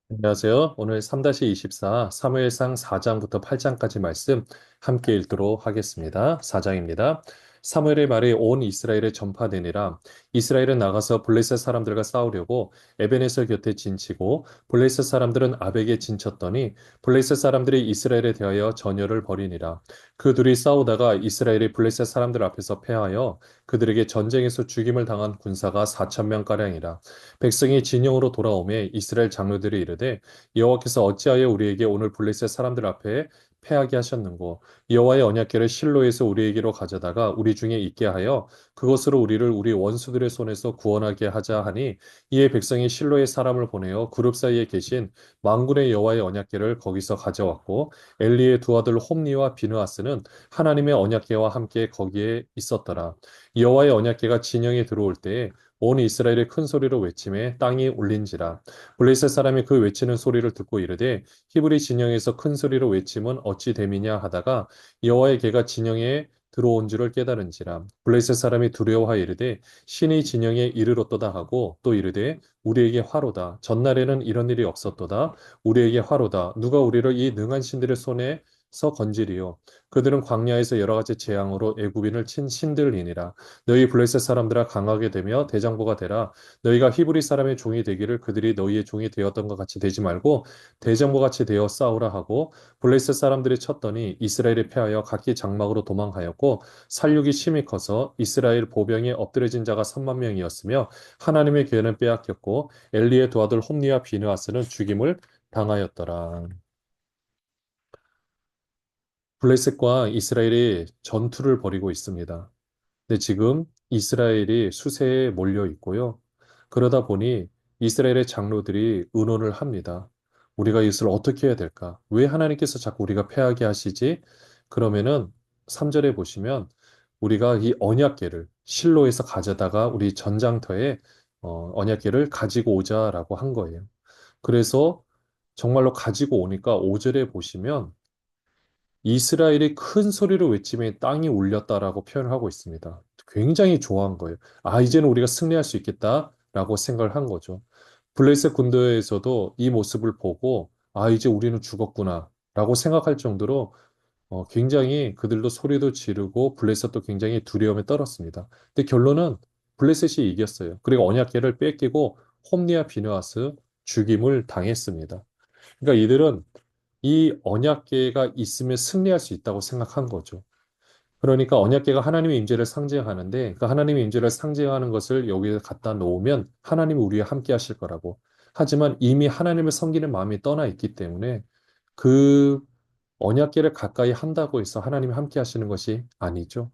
안녕하세요. 오늘 3-24 사무엘상 4장부터 8장까지 말씀 함께 읽도록 하겠습니다. 4장입니다. 사무엘의 말이 온 이스라엘에 전파되니라. 이스라엘은 나가서 블레셋 사람들과 싸우려고 에베네셀 곁에 진치고 블레셋 사람들은 아벡에 진쳤더니 블레셋 사람들이 이스라엘에 대하여 전열을 벌이니라. 그 둘이 싸우다가 이스라엘이 블레셋 사람들 앞에서 패하여 그들에게 전쟁에서 죽임을 당한 군사가 4천 명가량이라. 백성이 진영으로 돌아오매 이스라엘 장로들이 이르되 여호와께서 어찌하여 우리에게 오늘 블레셋 사람들 앞에 패하게 하셨는고 여호와의 언약궤를 실로에서 우리에게로 가져다가 우리 중에 있게 하여 그것으로 우리를 우리 원수들의 손에서 구원하게 하자 하니 이에 백성이 실로의 사람을 보내어 그룹 사이에 계신 만군의 여호와의 언약궤를 거기서 가져왔고 엘리의 두 아들 홈니와 비느하스는 하나님의 언약궤와 함께 거기에 있었더라. 여호와의 언약궤가 진영에 들어올 때에 온 이스라엘이 큰 소리로 외침에 땅이 울린지라. 블레셋 사람이 그 외치는 소리를 듣고 이르되 히브리 진영에서 큰 소리로 외침은 어찌 됨이냐 하다가 여호와의 개가 진영에 들어온 줄을 깨달은지라. 블레셋 사람이 두려워하여 이르되 신이 진영에 이르렀도다 하고 또 이르되 우리에게 화로다. 전날에는 이런 일이 없었도다. 우리에게 화로다. 누가 우리를 이 능한 신들의 손에서 건지리요. 그들은 광야에서 여러 가지 재앙으로 애굽인을 친 신들이니라. 너희 블레셋 사람들아 강하게 되며 대장부가 되라. 너희가 히브리 사람의 종이 되기를 그들이 너희의 종이 되었던 것 같이 되지 말고 대장부 같이 되어 싸우라 하고 블레셋 사람들이 쳤더니 이스라엘이 패하여 각기 장막으로 도망하였고 살육이 심히 커서 이스라엘 보병에 엎드려진 자가 3만 명이었으며 하나님의 기회는 빼앗겼고 엘리의 두 아들 홈니와 비느하스는 죽임을 당하였더라. 블레셋과 이스라엘이 전투를 벌이고 있습니다. 근데 지금 이스라엘이 수세에 몰려 있고요. 그러다 보니 이스라엘의 장로들이 의논을 합니다. 우리가 이것을 어떻게 해야 될까? 왜 하나님께서 자꾸 우리가 패하게 하시지? 그러면은 3절에 보시면 우리가 이 언약궤를 실로에서 가져다가 우리 전장터에 언약궤를 가지고 오자라고 한 거예요. 그래서 정말로 가지고 오니까 5절에 보시면 이스라엘이 큰 소리로 외치며 땅이 울렸다라고 표현을 하고 있습니다. 굉장히 좋아한 거예요. 아, 이제는 우리가 승리할 수 있겠다라고 생각을 한 거죠. 블레셋 군대에서도 이 모습을 보고 아, 이제 우리는 죽었구나라고 생각할 정도로 굉장히 그들도 소리도 지르고 블레셋도 굉장히 두려움에 떨었습니다. 근데 결론은 블레셋이 이겼어요. 그리고 언약궤를 뺏기고 홈리아 비느하스 죽임을 당했습니다. 그러니까 이들은 이 언약궤가 있으면 승리할 수 있다고 생각한 거죠. 그러니까 언약궤가 하나님의 임재를 상징하는데 그 하나님의 임재를 상징하는 것을 여기에 갖다 놓으면 하나님이 우리와 함께 하실 거라고. 하지만 이미 하나님을 섬기는 마음이 떠나 있기 때문에 그 언약궤를 가까이 한다고 해서 하나님이 함께 하시는 것이 아니죠.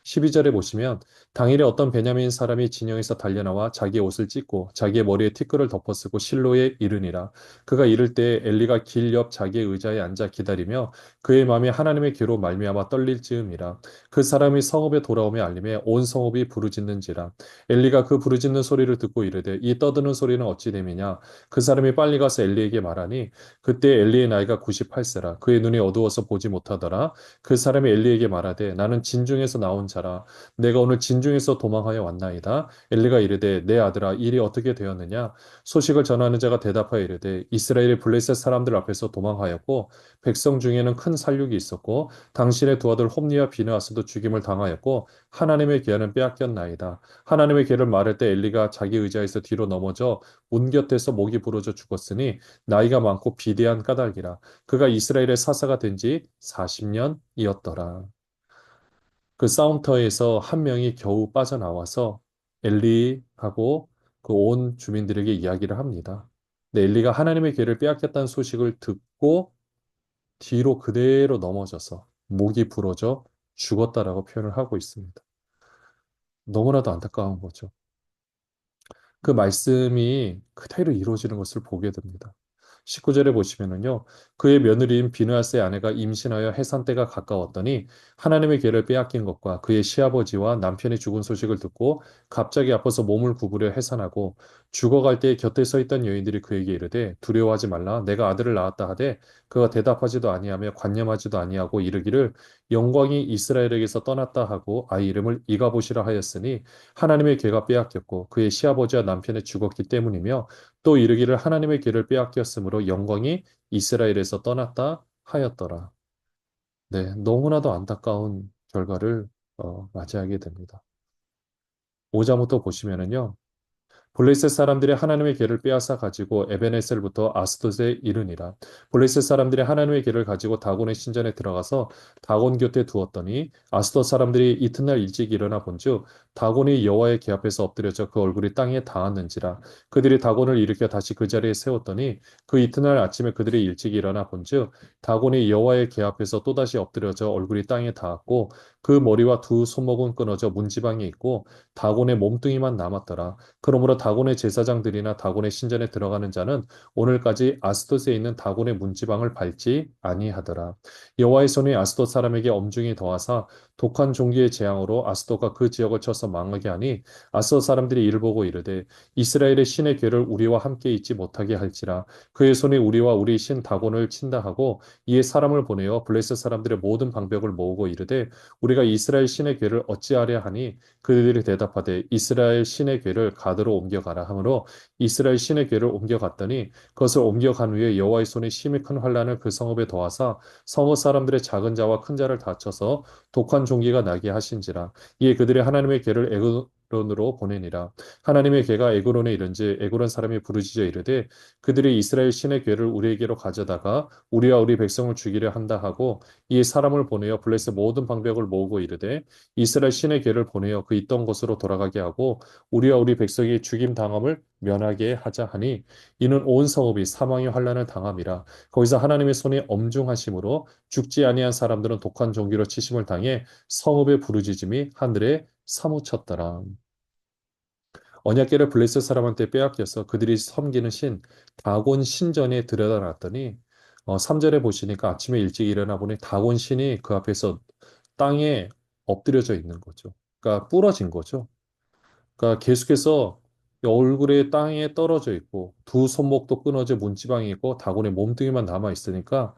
12절에 보시면 당일에 어떤 베냐민 사람이 진영에서 달려나와 자기의 옷을 찢고 자기의 머리에 티끌을 덮어쓰고 실로에 이르니라. 그가 이를 때 엘리가 길 옆 자기의 의자에 앉아 기다리며 그의 마음이 하나님의 귀로 말미암아 떨릴 즈음이라. 그 사람이 성읍에 돌아오며 알림에 온 성읍이 부르짖는지라. 엘리가 그 부르짖는 소리를 듣고 이르되 이 떠드는 소리는 어찌 됨이냐. 그 사람이 빨리 가서 엘리에게 말하니 그때 엘리의 나이가 98세라. 그의 눈이 어두워서 보지 못하더라. 그 사람이 엘리에게 말하되 나는 진중에서 나온 자라 내가 오늘 진중에서 도망하여 왔나이다. 엘리가 이르되 내 아들아 일이 어떻게 되었느냐. 소식을 전하는 자가 대답하여 이르되 이스라엘이 블레셋 사람들 앞에서 도망하였고 백성 중에는 큰 살육이 있었고 당신의 두 아들 홈리와 비느하스도 죽임을 당하였고 하나님의 귀하는 빼앗겼나이다. 하나님의 귀를 말할 때 엘리가 자기 의자에서 뒤로 넘어져 문 곁에서 목이 부러져 죽었으니 나이가 많고 비대한 까닭이라. 그가 이스라엘의 사사가 된 지 40년이었더라. 그 싸움터에서 한 명이 겨우 빠져나와서 엘리하고 그 온 주민들에게 이야기를 합니다. 근데 엘리가 하나님의 괴를 빼앗겼다는 소식을 듣고 뒤로 그대로 넘어져서 목이 부러져 죽었다라고 표현을 하고 있습니다. 너무나도 안타까운 거죠. 그 말씀이 그대로 이루어지는 것을 보게 됩니다. 19절에 보시면은요, 그의 며느리인 비느하스의 아내가 임신하여 해산 때가 가까웠더니 하나님의 괴를 빼앗긴 것과 그의 시아버지와 남편이 죽은 소식을 듣고 갑자기 아파서 몸을 구부려 해산하고 죽어갈 때 곁에 서 있던 여인들이 그에게 이르되 두려워하지 말라 내가 아들을 낳았다 하되 그가 대답하지도 아니하며 관념하지도 아니하고 이르기를 영광이 이스라엘에게서 떠났다 하고 아이 이름을 이가봇이라 하였으니 하나님의 괴가 빼앗겼고 그의 시아버지와 남편이 죽었기 때문이며 또 이르기를 하나님의 괴를 빼앗겼으므로 영광이 이스라엘에서 떠났다 하였더라. 네, 너무나도 안타까운 결과를 맞이하게 됩니다. 5장부터 보시면은요. 블레셋 사람들이 하나님의 괴를 빼앗아 가지고 에베네셀부터 아스돗에 이르니라. 블레셋 사람들이 하나님의 괴를 가지고 다곤의 신전에 들어가서 다곤 곁에 두었더니 아스돗 사람들이 이튿날 일찍 일어나 본즉 다곤이 여호와의 궤 앞에서 엎드려져 그 얼굴이 땅에 닿았는지라. 그들이 다곤을 일으켜 다시 그 자리에 세웠더니 그 이튿날 아침에 그들이 일찍 일어나 본즉 다곤이 여호와의 궤 앞에서 또다시 엎드려져 얼굴이 땅에 닿았고 그 머리와 두 손목은 끊어져 문지방에 있고 다곤의 몸뚱이만 남았더라. 그러므로 다곤의 제사장들이나 다곤의 신전에 들어가는 자는 오늘까지 아스돗에 있는 다곤의 문지방을 밟지 아니하더라. 여호와의 손이 아스돗 사람에게 엄중히 더하사 독한 종기의 재앙으로 아스돗과 그 지역을 쳐서 망하게 하니 아스돗 사람들이 이를 보고 이르되 이스라엘의 신의 괴를 우리와 함께 있지 못하게 할지라 그의 손이 우리와 우리 신 다곤을 친다 하고 이에 사람을 보내어 블레셋 사람들의 모든 방벽을 모으고 이르되 우리가 이스라엘 신의 괴를 어찌하랴 하니 그들이 대답하되 이스라엘 신의 궤를 가드로 옮겨가라 하므로 이스라엘 신의 궤를 옮겨갔더니 그것을 옮겨간 후에 여호와의 손이 심히 큰 환란을 그 성읍에 더하사 성읍 사람들의 작은 자와 큰 자를 다쳐서 독한 종기가 나게 하신지라 이에 그들이 하나님의 궤를 에그론으로 보내니라 하나님의 궤가 에그론에 이른지 에그론 사람이 부르짖어 이르되 그들이 이스라엘 신의 궤를 우리에게로 가져다가 우리와 우리 백성을 죽이려 한다 하고 이에 사람을 보내어 블레셋 모든 방벽을 모으고 이르되 이스라엘 신의 궤를 보내어 그 있던 곳으로 돌아가게 하고 우리와 우리 백성이 죽임 당함을 면하게 하자 하니 이는 온 성읍이 사망의 환란을 당함이라 거기서 하나님의 손이 엄중하심으로 죽지 아니한 사람들은 독한 종기로 치심을 당해 성읍의 부르짖음이 하늘에 사무쳤더라. 언약궤를 블레셋 사람한테 빼앗겨서 그들이 섬기는 신 다곤 신전에 들여다놨더니 3절에 보시니까 아침에 일찍 일어나 보니 다곤 신이 그 앞에서 땅에 엎드려져 있는 거죠. 그러니까 부러진 거죠. 그러니까 계속해서 얼굴에 땅에 떨어져 있고 두 손목도 끊어져 문지방이 있고 다곤의 몸뚱이만 남아 있으니까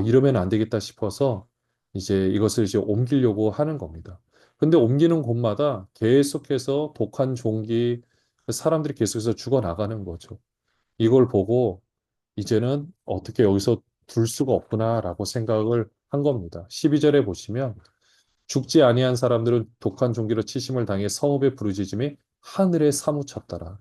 이러면 안 되겠다 싶어서 이제 이것을 이제 옮기려고 하는 겁니다. 근데 옮기는 곳마다 계속해서 독한 종기 사람들이 계속해서 죽어나가는 거죠. 이걸 보고 이제는 어떻게 여기서 둘 수가 없구나라고 생각을 한 겁니다. 12절에 보시면 죽지 아니한 사람들은 독한 종기로 치심을 당해 성읍의 부르짖음이 하늘에 사무쳤더라.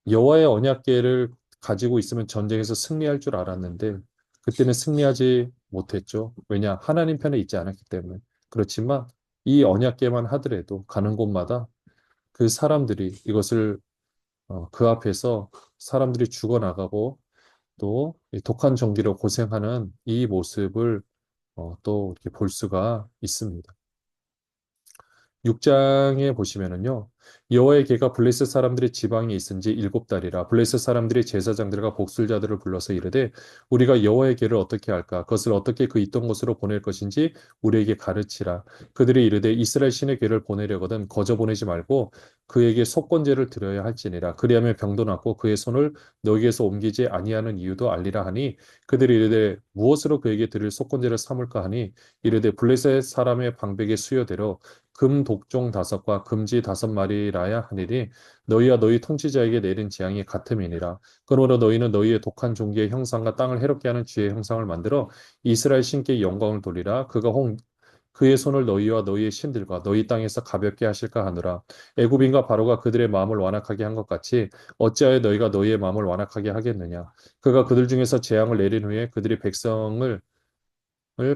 여호와의 언약궤를 가지고 있으면 전쟁에서 승리할 줄 알았는데 그때는 승리하지 못했죠. 왜냐? 하나님 편에 있지 않았기 때문에. 그렇지만 이 언약궤만 하더라도 가는 곳마다 그 사람들이 이것을 그 앞에서 사람들이 죽어나가고 또 독한 종기로 고생하는 이 모습을 또 이렇게 볼 수가 있습니다. 6장에 보시면은요. 여호와의 궤가 블레셋 사람들의 지방에 있은지 7달이라 블레셋 사람들이 제사장들과 복술자들을 불러서 이르되 우리가 여호와의 궤를 어떻게 할까 그것을 어떻게 그 있던 곳으로 보낼 것인지 우리에게 가르치라 그들이 이르되 이스라엘 신의 궤를 보내려거든 거저 보내지 말고 그에게 속건제를 드려야 할지니라 그리하면 병도 낫고 그의 손을 너희에게서 옮기지 아니하는 이유도 알리라 하니 그들이 이르되 무엇으로 그에게 드릴 속건제를 삼을까 하니 이르되 블레셋 사람의 방백의 수요대로 금 독종 5과 금지 5마리라야 하니리 너희와 너희 통치자에게 내린 재앙이 같음이니라. 그러므로 너희는 너희의 독한 종기의 형상과 땅을 해롭게 하는 쥐의 형상을 만들어 이스라엘 신께 영광을 돌리라. 그의 손을 너희와 너희의 신들과 너희 땅에서 가볍게 하실까 하느라. 애굽인과 바로가 그들의 마음을 완악하게 한 것 같이 어찌하여 너희가 너희의 마음을 완악하게 하겠느냐. 그가 그들 중에서 재앙을 내린 후에 그들이 백성을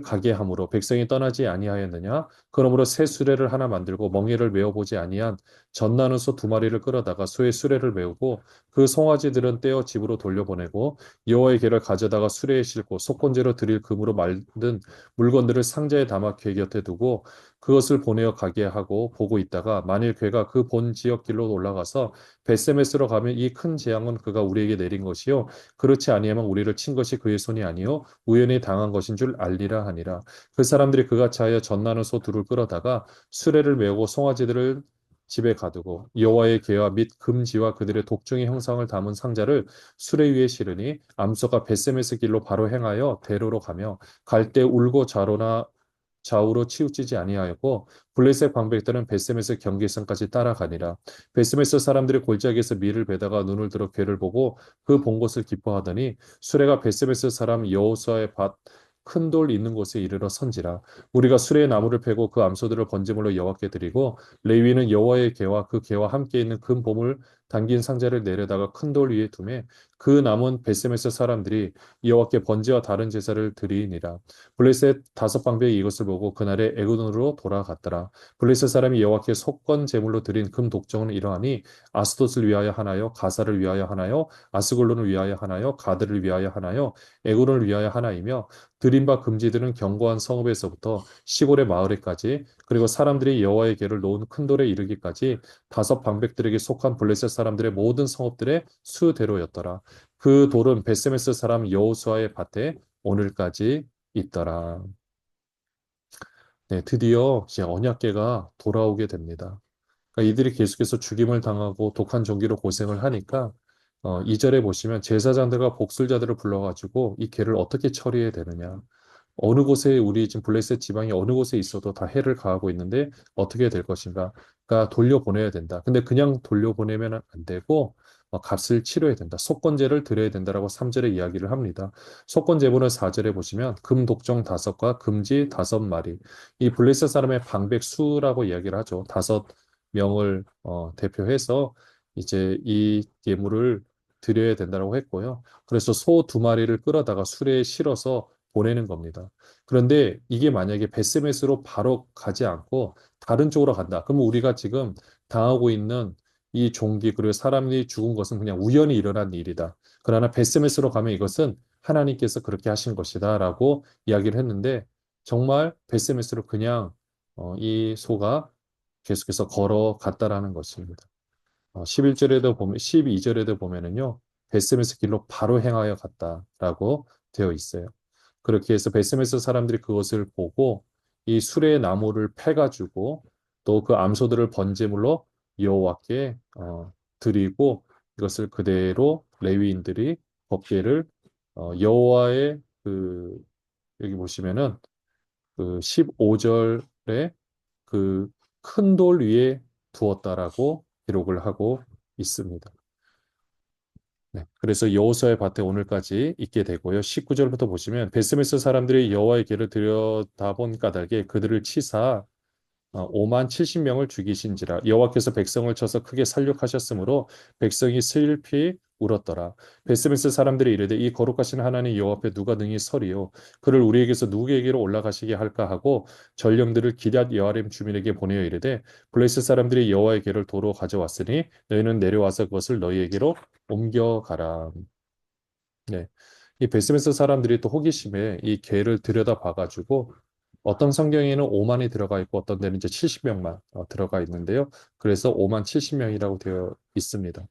가게 함으로 백성이 떠나지 아니하였느냐? 그러므로 새 수레를 하나 만들고 멍에를 메어보지 아니한 젖나는 소 2마리를 끌어다가 소의 수레를 메우고 그 송아지들은 떼어 집으로 돌려보내고 여호와의 궤를 가져다가 수레에 싣고 속건제로 드릴 금으로 만든 물건들을 상자에 담아 궤 곁에 두고 그것을 보내어 가게 하고 보고 있다가 만일 궤가 그 본 지역 길로 올라가서 벳세메스로 가면 이 큰 재앙은 그가 우리에게 내린 것이요 그렇지 아니하면 우리를 친 것이 그의 손이 아니요 우연히 당한 것인 줄 알리라 하니라. 그 사람들이 그같이 하여 젖나는 소 둘을 끌어다가 수레를 메우고 송아지들을 집에 가두고 여호와의 계와 및 금지와 그들의 독중의 형상을 담은 상자를 수레 위에 실으니 암소가 벳세메스 길로 바로 행하여 대로로 가며 갈 때 울고 좌로나 좌우로 치우치지 아니하였고 블레셋 방백들은 벳세메스 경계선까지 따라가니라. 벳세메스 사람들이 골짜기에서 밀을 베다가 눈을 들어 괴를 보고 그 본 것을 기뻐하더니 수레가 벳세메스 사람 여호수아의 밭 큰 돌 있는 곳에 이르러 선지라. 우리가 수레의 나무를 패고 그 암소들을 번제물로 여호와께 드리고 레위는 여호와의 계와 그 계와 함께 있는 금 보물 담긴 상자를 내려다가 큰 돌 위에 두매 그 남은 벳세메스 사람들이 여호와께 번제와 다른 제사를 드리니라. 블레셋 다섯 방백이 이것을 보고 그날에 에구돈으로 돌아갔더라. 블레셋 사람이 여호와께 속건 제물로 드린 금 독정은 이러하니 아스돗을 위하여 하나요, 가사를 위하여 하나요, 아스글론을 위하여 하나요, 가드를 위하여 하나요, 에구론을 위하여 하나이며 드린 바 금지들은 견고한 성읍에서부터 시골의 마을에까지 그리고 사람들이 여호와의 궤를 놓은 큰 돌에 이르기까지 다섯 방백들에게 속한 블레셋 사람들의 모든 성읍들의 수대로였더라. 그 돌은 베세메스 사람 여호수아의 밭에 오늘까지 있더라. 네, 드디어 이제 언약궤가 돌아오게 됩니다. 그러니까 이들이 계속해서 죽임을 당하고 독한 종기로 고생을 하니까 2절에 보시면 제사장들과 복술자들을 불러가지고 이 궤를 어떻게 처리해야 되느냐. 어느 곳에 우리 지금 블레셋 지방이 어느 곳에 있어도 다 해를 가하고 있는데 어떻게 될 것인가? 그러니까 돌려보내야 된다. 근데 그냥 돌려보내면 안 되고 값을 치러야 된다. 속건제를 드려야 된다라고 3절에 이야기를 합니다. 속건제물은 4절에 보시면 금 독정 다섯과 금지 다섯 마리. 이 블레셋 사람의 방백수라고 이야기를 하죠. 다섯 명을 대표해서 이제 이 예물을 드려야 된다고 했고요. 그래서 소 두 마리를 끌어다가 수레에 실어서 보내는 겁니다. 그런데 이게 만약에 베스메스로 바로 가지 않고 다른 쪽으로 간다. 그러면 우리가 지금 당하고 있는 이 종기 그리고 사람이 죽은 것은 그냥 우연히 일어난 일이다. 그러나 베스메스로 가면 이것은 하나님께서 그렇게 하신 것이다라고 이야기를 했는데 정말 베스메스로 그냥 이 소가 계속해서 걸어갔다라는 것입니다. 11절에도 보면 12절에도 보면은요. 베스메스 길로 바로 행하여 갔다라고 되어 있어요. 그렇게 해서 베스메스 사람들이 그것을 보고 이 수레의 나무를 패가지고 또 그 암소들을 번제물로 여호와께 드리고 이것을 그대로 레위인들이 법궤를 여호와의 그 여기 보시면은 그 15절에 그 큰 돌 위에 두었다라고 기록을 하고 있습니다. 네, 그래서 여호수아의 밭에 오늘까지 있게 되고요. 19절부터 보시면 베스메스 사람들이 여호와의 길을 들여다본 까닭에 그들을 치사 5만 70명을 죽이신지라 여호와께서 백성을 쳐서 크게 살육하셨으므로 백성이 슬피 울었더라. 베스메스 사람들이 이르되 이 거룩하신 하나님 여호와 앞에 누가 능히 서리요 그를 우리에게서 누구에게로 올라가시게 할까 하고 전령들을 기럇 여아림 주민에게 보내어 이르되 블레셋 사람들이 여호와의 궤를 도로 가져왔으니 너희는 내려와서 그것을 너희에게로 옮겨가라. 네. 이 베스메스 사람들이 또 호기심에 이 궤를 들여다봐가지고 어떤 성경에는 5만이 들어가 있고 어떤 데는 이제 70명만 들어가 있는데요. 그래서 5만 70명이라고 되어 있습니다.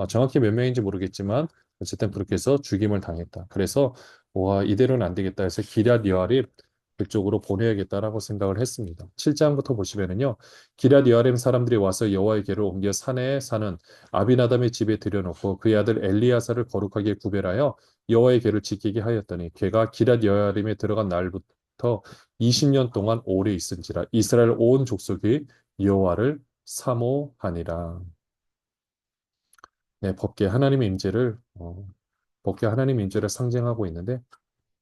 정확히 몇 명인지 모르겠지만 어쨌든 그렇게 해서 죽임을 당했다. 그래서 와 이대로는 안 되겠다 해서 기럇 여아립 그쪽으로 보내야겠다라고 생각을 했습니다. 7장부터 보시면은요. 기럇 여아림 사람들이 와서 여호와의 궤를 옮겨 산에 사는 아비나담의 집에 들여놓고 그의 아들 엘리야사를 거룩하게 구별하여 여호와의 궤를 지키게 하였더니 궤가 기럇 여아림에 들어간 날부터 20년 동안 오래 있은지라 이스라엘 온 족속이 여호와를 사모하니라. 네, 법계 하나님의 임재를 법계 하나님의 임재를 상징하고 있는데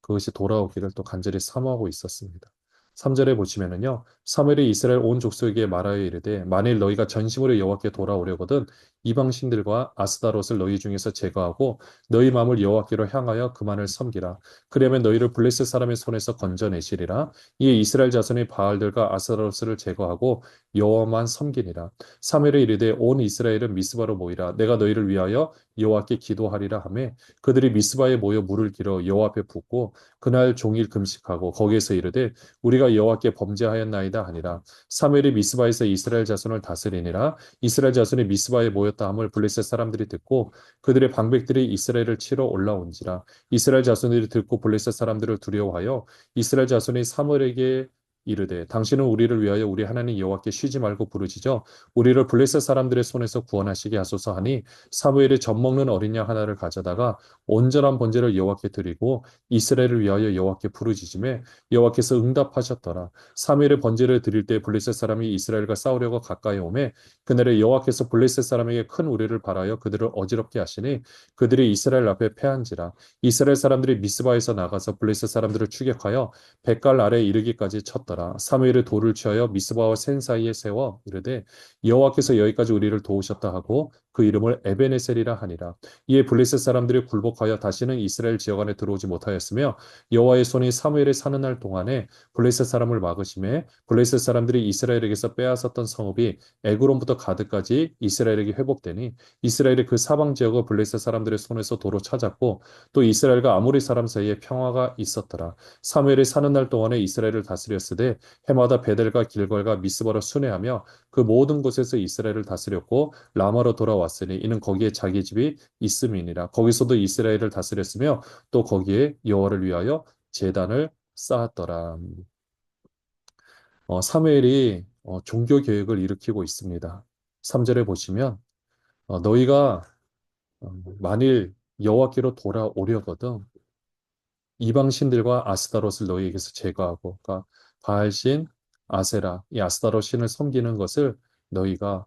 그것이 돌아오기를 또 간절히 사모하고 있었습니다. 3절에 보시면은요. 사무엘이 이스라엘 온 족속에게 말하여 이르되 만일 너희가 전심으로 여호와께 돌아오려거든 이방 신들과 아스다롯을 너희 중에서 제거하고 너희 마음을 여호와께로 향하여 그만을 섬기라. 그러면 너희를 블레셋 사람의 손에서 건져내시리라. 이에 이스라엘 자손이 바알들과 아스다롯을 제거하고 여호와만 섬기니라. 사무엘이 이르되 온 이스라엘은 미스바로 모이라. 내가 너희를 위하여 여호와께 기도하리라 하매 그들이 미스바에 모여 물을 길어 여호와 앞에 붓고 그날 종일 금식하고 거기에서 이르되 우리가 여호와께 범죄하였나이다 하니라. 사무엘이 미스바에서 이스라엘 자손을 다스리니라. 이스라엘 자손이 미스바에 모였다 함을 블레셋 사람들이 듣고 그들의 방백들이 이스라엘을 치러 올라온지라. 이스라엘 자손들이 듣고 블레셋 사람들을 두려워하여 이스라엘 자손이 사무엘에게 이르되 당신은 우리를 위하여 우리 하나님 여호와께 쉬지 말고 부르짖어 우리를 블레셋 사람들의 손에서 구원하시게 하소서 하니 사무엘이 젖먹는 어린 양 하나를 가져다가 온전한 번제를 여호와께 드리고 이스라엘을 위하여 여호와께 부르짖음에 여호와께서 응답하셨더라. 사무엘의 번제를 드릴 때 블레셋 사람이 이스라엘과 싸우려고 가까이 오매 그날에 여호와께서 블레셋 사람에게 큰 우레를 발하여 그들을 어지럽게 하시니 그들이 이스라엘 앞에 패한지라. 이스라엘 사람들이 미스바에서 나가서 블레셋 사람들을 추격하여 백갈 아래에 이르기까지 쳤더라. 사무엘이 돌을 취하여 미스바와 센 사이에 세워 이르되 여호와께서 여기까지 우리를 도우셨다 하고 그 이름을 에베네셀이라 하니라. 이에 블레셋 사람들이 굴복하여 다시는 이스라엘 지역 안에 들어오지 못하였으며 여호와의 손이 사무엘이 사는 날 동안에 블레셋 사람을 막으심에 블레셋 사람들이 이스라엘에게서 빼앗았던 성읍이 에그론부터 가드까지 이스라엘에게 회복되니 이스라엘이 그 사방 지역을 블레셋 사람들의 손에서 도로 찾았고 또 이스라엘과 아모리 사람 사이에 평화가 있었더라. 사무엘이 사는 날 동안에 이스라엘을 다스렸으되 해마다 베델과 길갈과 미스바로 순회하며 그 모든 곳에서 이스라엘을 다스렸고 라마로 돌아왔으니 이는 거기에 자기 집이 있음이니라. 거기서도 이스라엘을 다스렸으며 또 거기에 여호와를 위하여 제단을 쌓았더라. 사무엘이 종교 개혁을 일으키고 있습니다. 3절에 보시면 너희가 만일 여호와께로 돌아오려거든 이방 신들과 아스타롯을 너희에게서 제거하고 그러니까 바알신, 아세라, 이 아스타롯 신을 섬기는 것을 너희가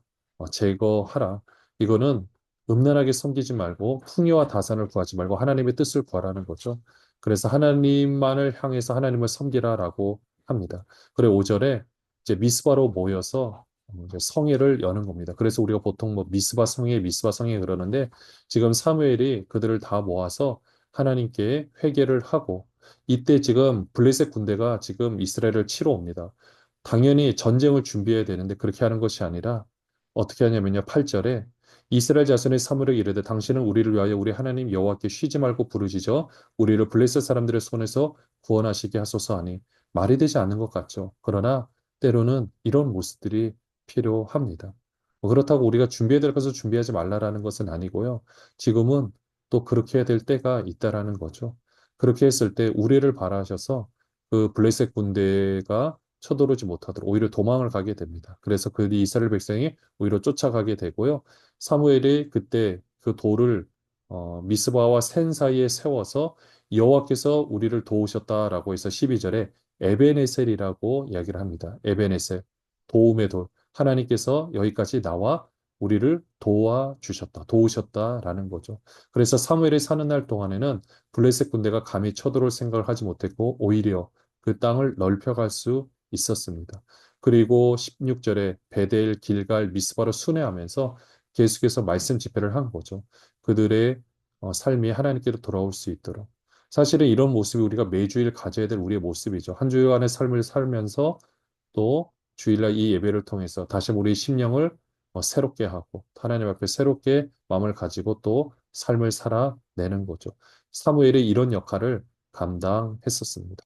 제거하라. 이거는 음란하게 섬기지 말고 풍요와 다산을 구하지 말고 하나님의 뜻을 구하라는 거죠. 그래서 하나님만을 향해서 하나님을 섬기라라고 합니다. 그래 5절에 이제 미스바로 모여서 이제 성회를 여는 겁니다. 그래서 우리가 보통 뭐 미스바 성회, 미스바 성회 그러는데 지금 사무엘이 그들을 다 모아서 하나님께 회개를 하고 이때 지금 블레셋 군대가 지금 이스라엘을 치러 옵니다. 당연히 전쟁을 준비해야 되는데 그렇게 하는 것이 아니라 어떻게 하냐면요. 8절에 이스라엘 자손의 사무엘에게 이르되 당신은 우리를 위하여 우리 하나님 여호와께 쉬지 말고 부르짖어 우리를 블레셋 사람들의 손에서 구원하시게 하소서 하니 말이 되지 않는 것 같죠. 그러나 때로는 이런 모습들이 필요합니다. 뭐 그렇다고 우리가 준비해야 될 것을 준비하지 말라라는 것은 아니고요. 지금은 또 그렇게 해야 될 때가 있다라는 거죠. 그렇게 했을 때 우리를 바라셔서 그 블레셋 군대가 쳐들어오지 못하도록 오히려 도망을 가게 됩니다. 그래서 그 이스라엘 백성이 오히려 쫓아가게 되고요. 사무엘이 그때 그 돌을 미스바와 센 사이에 세워서 여호와께서 우리를 도우셨다라고 해서 12절에 에베네셀이라고 이야기를 합니다. 에베네셀, 도움의 돌. 하나님께서 여기까지 나와 우리를 도와주셨다, 도우셨다라는 거죠. 그래서 사무엘이 사는 날 동안에는 블레셋 군대가 감히 쳐들어올 생각을 하지 못했고 오히려 그 땅을 넓혀갈 수 있었습니다. 그리고 16절에 베델, 길갈, 미스바로 순회하면서 계속해서 말씀 집회를 한 거죠. 그들의 삶이 하나님께로 돌아올 수 있도록. 사실은 이런 모습이 우리가 매주일 가져야 될 우리의 모습이죠. 한 주간의 삶을 살면서 또 주일날 이 예배를 통해서 다시 우리 심령을 새롭게 하고 하나님 앞에 새롭게 마음을 가지고 또 삶을 살아내는 거죠. 사무엘이 이런 역할을 감당했었습니다.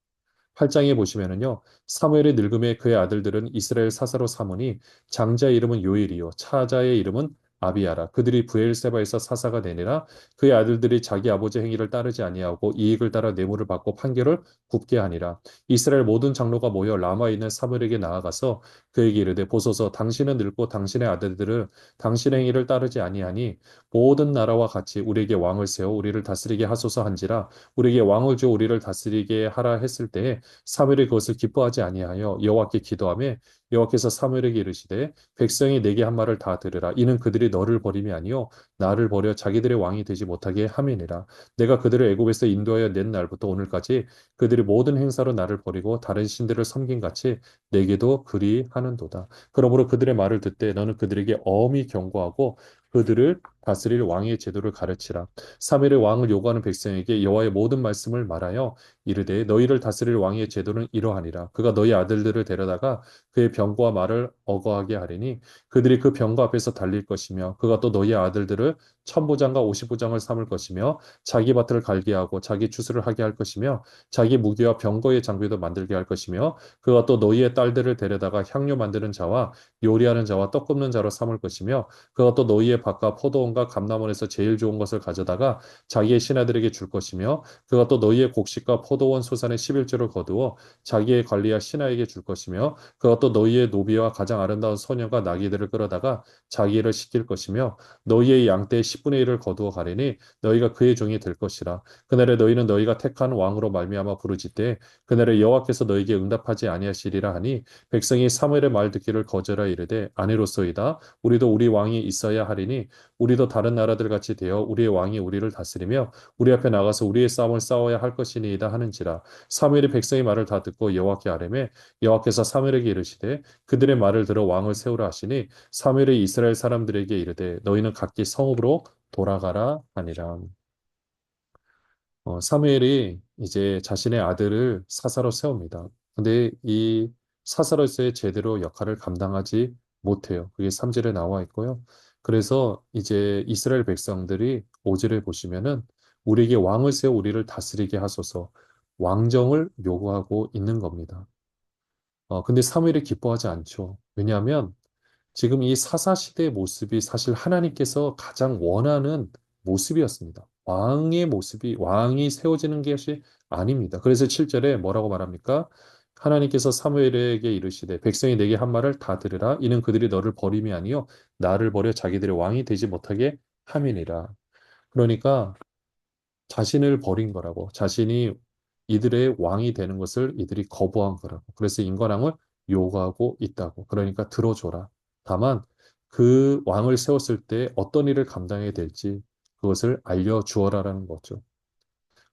8장에 보시면은요, 사무엘의 늙음에 그의 아들들은 이스라엘 사사로 삼으니 장자의 이름은 요엘이요, 차자의 이름은 아비야라. 그들이 브엘세바에서 사사가 되니라. 그의 아들들이 자기 아버지 행위를 따르지 아니하고 이익을 따라 뇌물을 받고 판결을 굽게 하니라. 이스라엘 모든 장로가 모여 라마에 있는 사무엘에게 나아가서 그에게 이르되 보소서 당신은 늙고 당신의 아들들은 당신의 행위를 따르지 아니하니 모든 나라와 같이 우리에게 왕을 세워 우리를 다스리게 하소서 한지라. 우리에게 왕을 주어 우리를 다스리게 하라 했을 때에 사무엘이 그것을 기뻐하지 아니하여 여호와께 기도하며 여호와께서 사무엘에게 이르시되 백성이 내게 한 말을 다 들으라. 이는 그들이 너를 버림이 아니요 나를 버려 자기들의 왕이 되지 못하게 함이니라. 내가 그들을 애굽에서 인도하여 낸 날부터 오늘까지 그들이 모든 행사로 나를 버리고 다른 신들을 섬긴 같이 내게도 그리하는도다. 그러므로 그들의 말을 듣되 너는 그들에게 엄히 경고하고 그들을 다스릴 왕의 제도를 가르치라. 사무엘의 왕을 요구하는 백성에게 여호와의 모든 말씀을 말하여 이르되 너희를 다스릴 왕의 제도는 이러하니라. 그가 너희 아들들을 데려다가 그의 병거와 말을 어거하게 하리니 그들이 그 병거 앞에서 달릴 것이며 그가 또 너희 아들들을 천부장과 오십부장을 삼을 것이며 자기 밭을 갈게 하고 자기 추수를 하게 할 것이며 자기 무기와 병거의 장비도 만들게 할 것이며 그가 또 너희의 딸들을 데려다가 향료 만드는 자와 요리하는 자와 떡 굽는 자로 삼을 것이며 그가 또 너희의 너희의 밭과 포도원과 감람원에서 제일 좋은 것을 가져다가 자기의 신하들에게 줄 것이며 그가 또 너희의 곡식과 포도원 소산의 11조를 거두어 자기의 관리와 신하에게 줄 것이며 그가 또 너희의 노비와 가장 아름다운 소년과 나귀들을 끌어다가 자기 일을 시킬 것이며 너희의 양떼의 10분의 1을 거두어 가리니 너희가 그의 종이 될 것이라. 그날에 너희는 너희가 택한 왕으로 말미암아 부르짖되 그날에 여호와께서 너희에게 응답하지 아니하시리라 하니 백성이 사무엘의 말 듣기를 거절하 이르되 아내로소이다. 우리도 우리 왕이 있어야 하리니 우리도 다른 나라들 같이 되어 우리의 왕이 우리를 다스리며 우리 앞에 나가서 우리의 싸움을 싸워야 할 것이니이다 하는지라. 사무엘이 백성의 말을 다 듣고 여호와께 아뢰매 여호와께서 사무엘에게 이르시되 그들의 말을 들어 왕을 세우라 하시니 사무엘이 이스라엘 사람들에게 이르되 너희는 각기 성읍으로 돌아가라 하니라. 사무엘이 이제 자신의 아들을 사사로 세웁니다. 근데 이 사사로서의 제대로 역할을 감당하지 못해요. 그게 3절에 나와 있고요. 그래서 이제 이스라엘 백성들이 5절에 보시면은 우리에게 왕을 세워 우리를 다스리게 하소서 왕정을 요구하고 있는 겁니다. 근데 사무엘이 기뻐하지 않죠. 왜냐하면 지금 이 사사시대의 모습이 사실 하나님께서 가장 원하는 모습이었습니다. 왕의 모습이, 왕이 세워지는 것이 아닙니다. 그래서 7절에 뭐라고 말합니까? 하나님께서 사무엘에게 이르시되 백성이 내게 한 말을 다 들으라. 이는 그들이 너를 버림이 아니요 나를 버려 자기들의 왕이 되지 못하게 함이니라. 그러니까 자신을 버린 거라고. 자신이 이들의 왕이 되는 것을 이들이 거부한 거라고. 그래서 인관왕을 요구하고 있다고. 그러니까 들어줘라. 다만 그 왕을 세웠을 때 어떤 일을 감당해야 될지 그것을 알려주어라라는 거죠.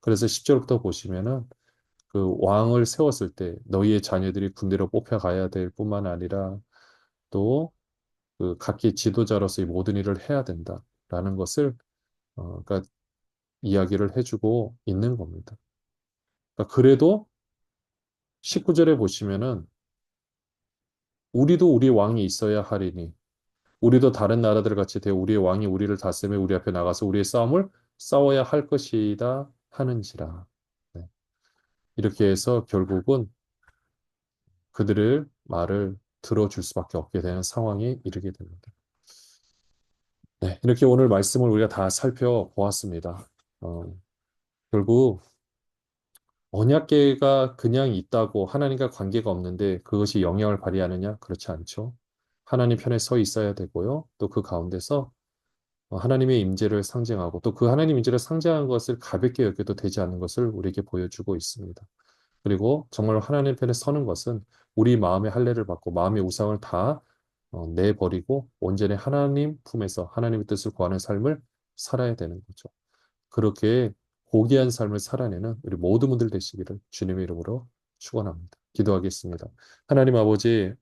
그래서 10절부터 보시면은 그 왕을 세웠을 때 너희의 자녀들이 군대로 뽑혀가야 될 뿐만 아니라 또 그 각기 지도자로서 이 모든 일을 해야 된다라는 것을 그러니까 이야기를 해주고 있는 겁니다. 그러니까 그래도 19절에 보시면은 우리도 우리 왕이 있어야 하리니 우리도 다른 나라들 같이 되어 우리의 왕이 우리를 다스리며 우리 앞에 나가서 우리의 싸움을 싸워야 할 것이다 하는지라. 네. 이렇게 해서 결국은 그들의 말을 들어줄 수밖에 없게 되는 상황에 이르게 됩니다. 네. 이렇게 오늘 말씀을 우리가 다 살펴보았습니다. 어, 결국 언약궤가 그냥 있다고 하나님과 관계가 없는데 그것이 영향을 발휘하느냐? 그렇지 않죠. 하나님 편에 서 있어야 되고요. 또 그 가운데서 하나님의 임재를 상징하고 또 그 하나님 임재를 상징하는 것을 가볍게 여겨도 되지 않는 것을 우리에게 보여주고 있습니다. 그리고 정말 하나님 편에 서는 것은 우리 마음의 할례를 받고 마음의 우상을 다 내버리고 온전히 하나님 품에서 하나님의 뜻을 구하는 삶을 살아야 되는 거죠. 그렇게 고귀한 삶을 살아내는 우리 모든 분들 되시기를 주님의 이름으로 축원합니다. 기도하겠습니다. 하나님 아버지,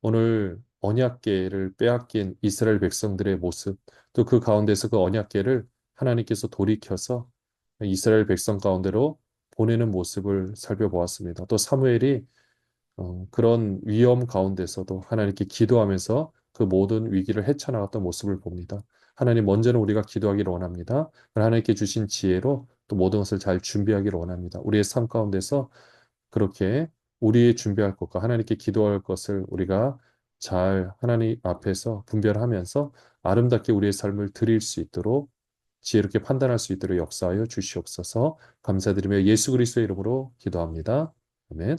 오늘 언약궤를 빼앗긴 이스라엘 백성들의 모습, 또 그 가운데서 그 언약궤를 하나님께서 돌이켜서 이스라엘 백성 가운데로 보내는 모습을 살펴보았습니다. 또 사무엘이 그런 위험 가운데서도 하나님께 기도하면서 그 모든 위기를 헤쳐나갔던 모습을 봅니다. 하나님 먼저는 우리가 기도하기를 원합니다. 하나님께 주신 지혜로 또 모든 것을 잘 준비하기를 원합니다. 우리의 삶 가운데서 그렇게 우리의 준비할 것과 하나님께 기도할 것을 우리가 잘 하나님 앞에서 분별하면서 아름답게 우리의 삶을 드릴 수 있도록 지혜롭게 판단할 수 있도록 역사하여 주시옵소서. 감사드리며 예수 그리스도의 이름으로 기도합니다. 아멘.